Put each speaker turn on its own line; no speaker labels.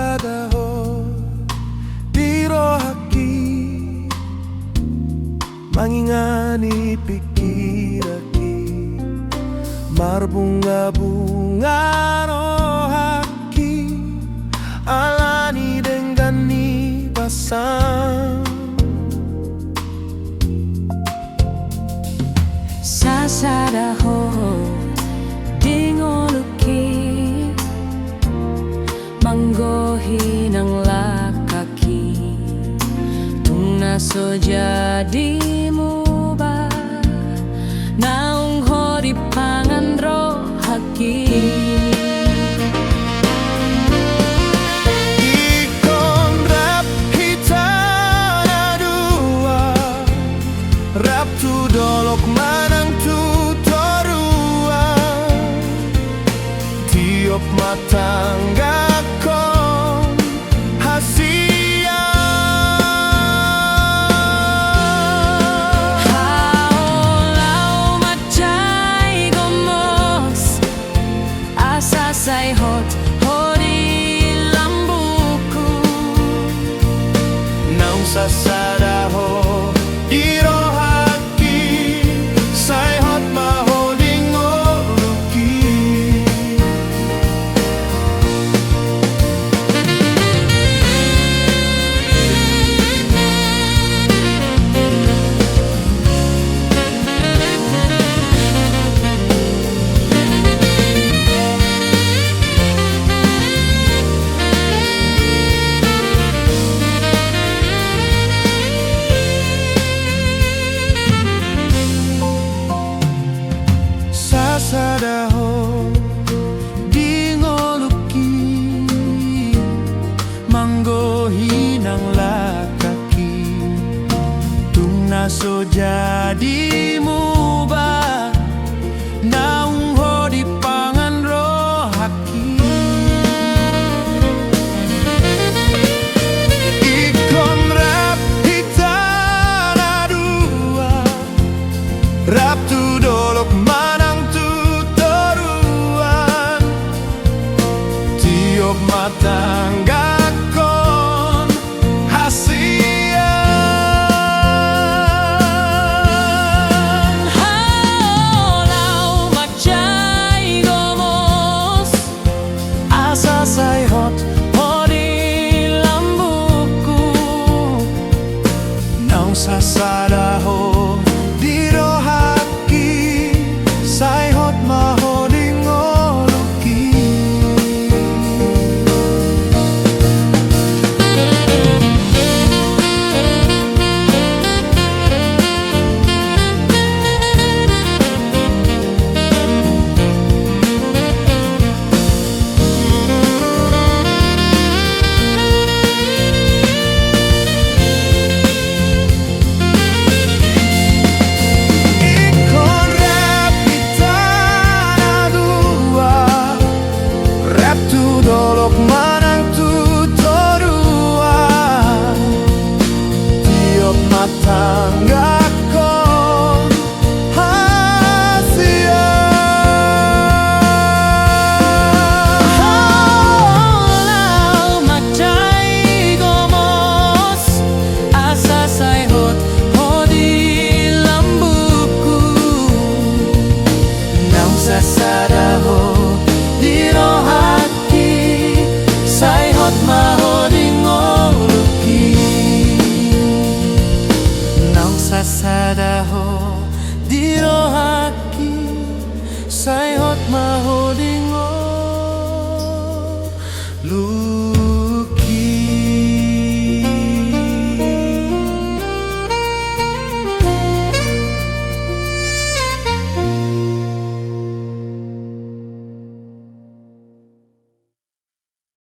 sadaho dirohaki mangingani pikiraki marbunga-bunga rohaki alani dengani basang
sasadaho dingoluki manggohi nang lakaki tungna so jadi mubah naung hori pangan rohaki
ikon rap hitana dua rap tu dolok manang tu torua tiop matangga kon hasia
haulau macai gomos asa sai hot hori lambuku
naung sasadaho dirohaki sai hot mahoding oluki sadaho dingoluki manggohi nang lakaki tungna so jadi